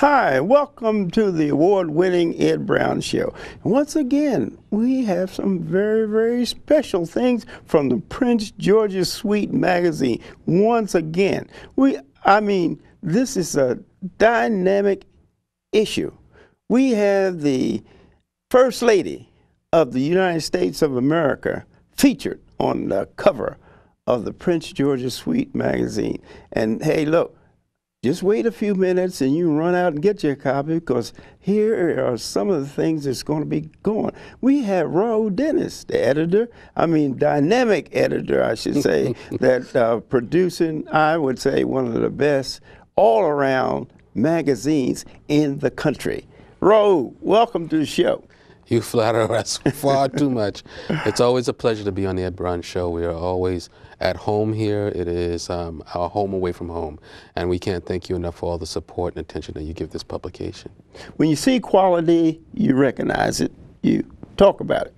Hi, welcome to the award-winning Ed Brown Show. Once again, we have some very, very special things from the Prince George's Suite magazine. Once again, this is a dynamic issue. We have the First Lady of the United States of America featured on the cover of the Prince George's Suite magazine. And hey, look, just wait a few minutes and you run out and get your copy, because here are some of the things that's going to be going. We have Raul Dennis, the editor, dynamic editor, I should say, that producing, I would say, one of the best all-around magazines in the country. Raul, welcome to the show. You flatter us far too much. It's always a pleasure to be on the Ed Brown Show. We are always at home here. It is our home away from home. And we can't thank you enough for all the support and attention that you give this publication. When you see quality, you recognize it, you talk about it.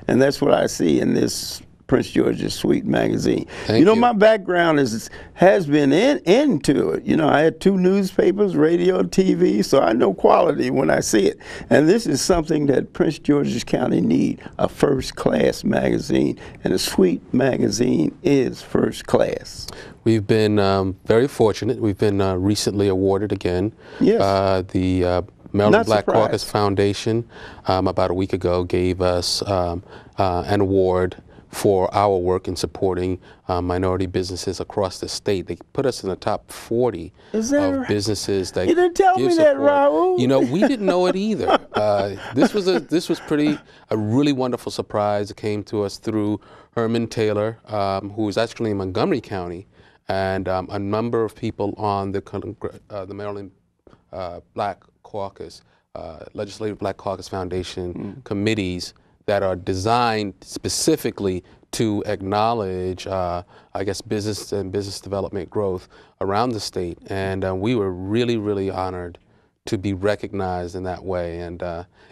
And that's what I see in this Prince George's Suite magazine. Thank you. My background has been into it. I had 2 newspapers, radio, TV, so I know quality when I see it. And this is something that Prince George's County need, a first-class magazine. And the Suite magazine is first class. We've been very fortunate. We've been recently awarded again. Yes. The Maryland Black Caucus Foundation about a week ago gave us an award for our work in supporting minority businesses across the state. They put us in the top 40 of businesses that You didn't tell me that, Raul. We didn't know it either. This was a really wonderful surprise. It came to us through Herman Taylor, who is actually in Montgomery County, and a number of people on the Maryland Black Caucus, Legislative Black Caucus Foundation committees that are designed specifically to acknowledge, business and business development growth around the state. And we were really, really honored to be recognized in that way. And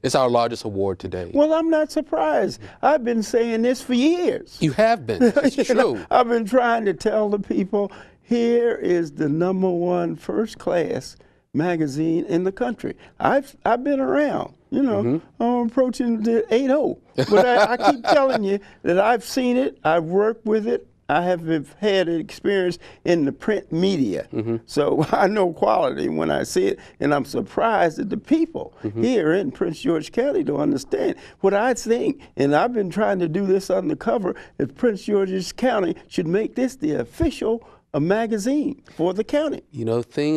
it's our largest award today. Well, I'm not surprised. I've been saying this for years. You have been. It's true. I've been trying to tell the people, here is the #1 first-class magazine in the country. I've been around. I'm approaching the 8-0. But I keep telling you that I've seen it, I've worked with it, I have had experience in the print media. So I know quality when I see it, and I'm surprised that the people here in Prince George County don't understand what I think. And I've been trying to do this undercover, that Prince George's County should make this the official magazine for the county.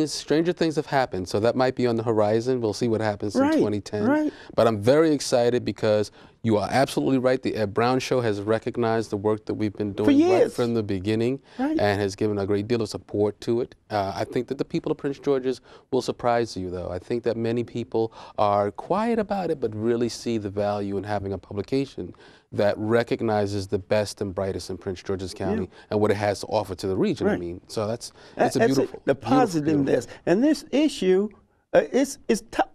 Stranger things have happened, so that might be on the horizon. We'll see what happens in 2010. Right. But I'm very excited because you are absolutely right. The Ed Brown Show has recognized the work that we've been doing right from the beginning and has given a great deal of support to it. I think that the people of Prince George's will surprise you, though. I think that many people are quiet about it, but really see the value in having a publication that recognizes the best and brightest in Prince George's County and what it has to offer to the region. So that's beautiful. The positiveness. And this issue,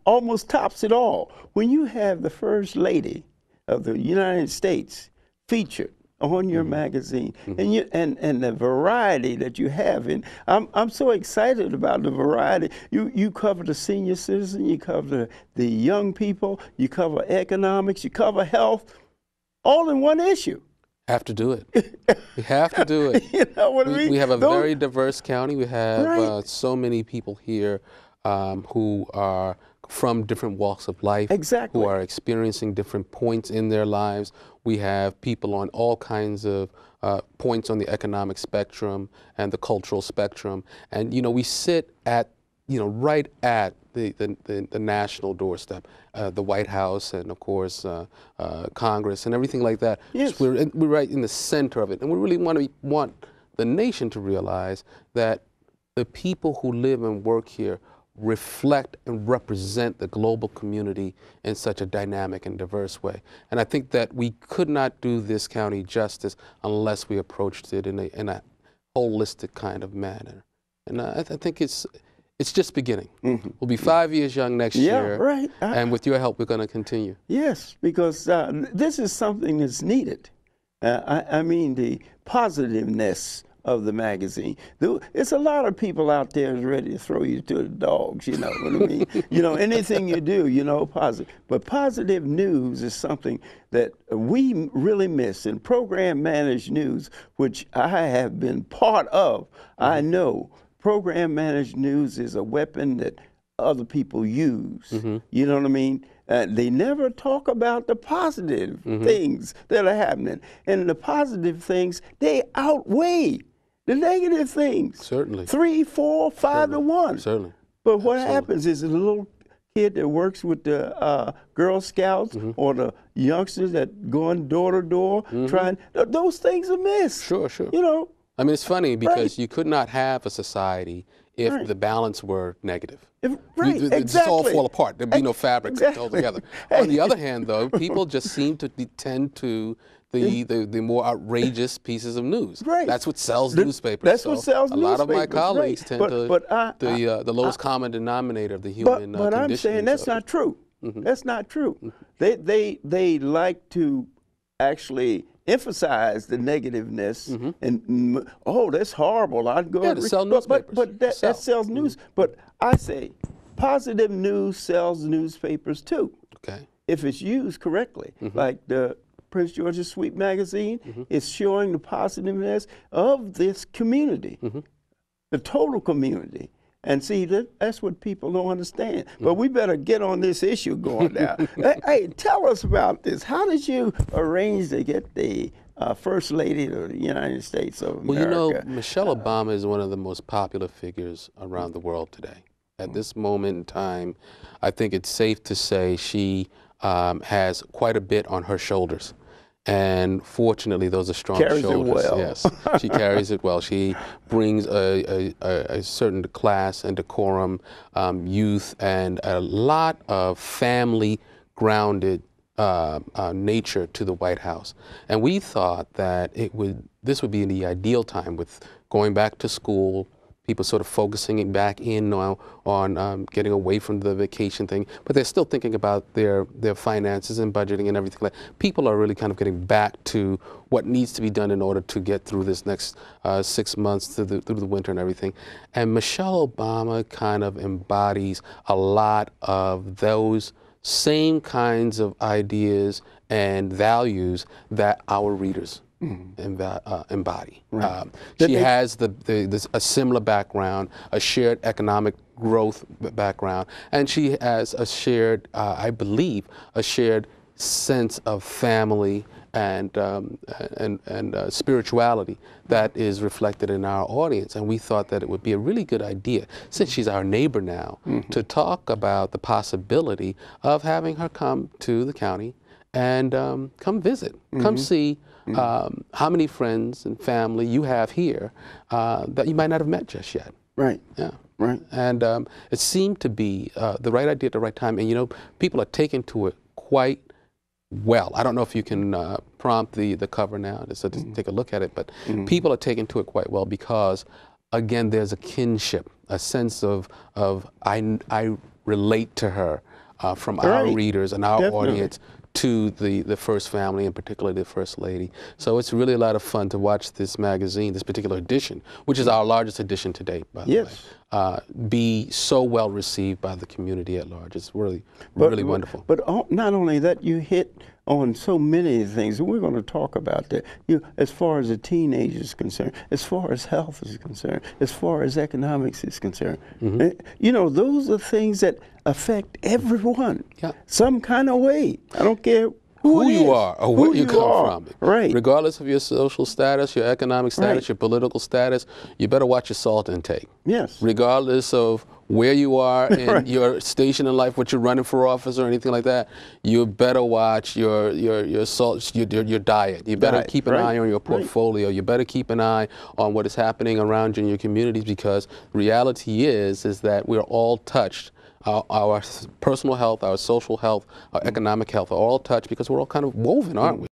almost tops it all. When you have the First Lady of the United States featured on your magazine, and the variety that you have, and I'm so excited about the variety. You cover the senior citizen, you cover the young people, you cover economics, you cover health, all in one issue. Have to do it. We have to do it. You know what I mean? We have a very diverse county. We have so many people here who are from different walks of life, who are experiencing different points in their lives. We have people on all kinds of points on the economic spectrum and the cultural spectrum. And, we sit at, right at the national doorstep, the White House and, of course, Congress and everything like that. Yes. We're right in the center of it. And we really want the nation to realize that the people who live and work here reflect and represent the global community in such a dynamic and diverse way. And I think that we could not do this county justice unless we approached it in a holistic kind of manner. And I think it's just beginning. We'll be 5 years young next year. And with your help, we're going to continue. Yes, because this is something that's needed. The positiveness of the magazine. It's a lot of people out there is ready to throw you to the dogs, you know what I mean? You know, anything you do, you know, positive. But positive news is something that we really miss. And program managed news, which I have been part of, I know program managed news is a weapon that other people use. You know what I mean? They never talk about the positive things that are happening. And the positive things, they outweigh the negative things. Certainly. 3, 4, 5 to 1. Certainly. But what happens is a little kid that works with the Girl Scouts or the youngsters that going door to door trying, those things are missed. Sure, sure. You know? I mean, it's funny because you could not have a society if the balance were negative. Exactly. It's all fall apart. There'd be no fabric held together. On the other hand, though, people just seem to tend to the more outrageous pieces of news. That's what sells newspapers. That's what sells newspapers. A lot of my colleagues tend the lowest common denominator of the human But I'm saying that's not true. That's not true. They like to actually emphasize the negativeness and oh, that's horrible. I'd go to sell newspapers. But that sells news. But I say positive news sells newspapers too. Okay. If it's used correctly, like the Prince George's Suite magazine is showing the positiveness of this community, the total community. And see, that's what people don't understand. But we better get on this issue going down. Hey, tell us about this. How did you arrange to get the First Lady of the United States of America? Well, you know, Michelle Obama is one of the most popular figures around the world today. At this moment in time, I think it's safe to say she has quite a bit on her shoulders. And fortunately, those are strong shoulders. Carries it well. Yes, she carries it well. She brings a certain class and decorum, youth, and a lot of family-grounded nature to the White House. And we thought that this would be the ideal time with going back to school, people sort of focusing back in now on getting away from the vacation thing, but they're still thinking about their finances and budgeting and everything like that. People are really kind of getting back to what needs to be done in order to get through this next 6 months through the winter and everything. And Michelle Obama kind of embodies a lot of those same kinds of ideas and values that our readers embody. She has a similar background, a shared economic growth background, and she has a shared, I believe, a shared sense of family and spirituality that is reflected in our audience. And we thought that it would be a really good idea, since she's our neighbor now, to talk about the possibility of having her come to the county and come visit, come see how many friends and family you have here that you might not have met just yet. Right. Yeah. Right. And it seemed to be the right idea at the right time. And, you know, people are taking to it quite well. I don't know if you can prompt the cover now to take a look at it, but people are taking to it quite well because, again, there's a kinship, a sense of I relate to her from our readers and our audience to the First Family, and particularly the First Lady. So it's really a lot of fun to watch this magazine, this particular edition, which is our largest edition to date, by the way, be so well received by the community at large. It's really, really wonderful. But not only that, you hit on so many things, and we're going to talk about that. As far as the teenagers is concerned, as far as health is concerned, as far as economics is concerned, you know, those are things that affect everyone some kind of way. I don't care who you are or where you come from. Right. Regardless of your social status, your economic status, your political status, you better watch your salt intake. Yes. Regardless of where you are in your station in life, what you're running for office or anything like that, you better watch your salt, your diet. You better keep an eye on your portfolio. You better keep an eye on what is happening around you in your communities, because the reality is that we're all touched. Our personal health, our social health, our economic health are all touched because we're all kind of woven, aren't we?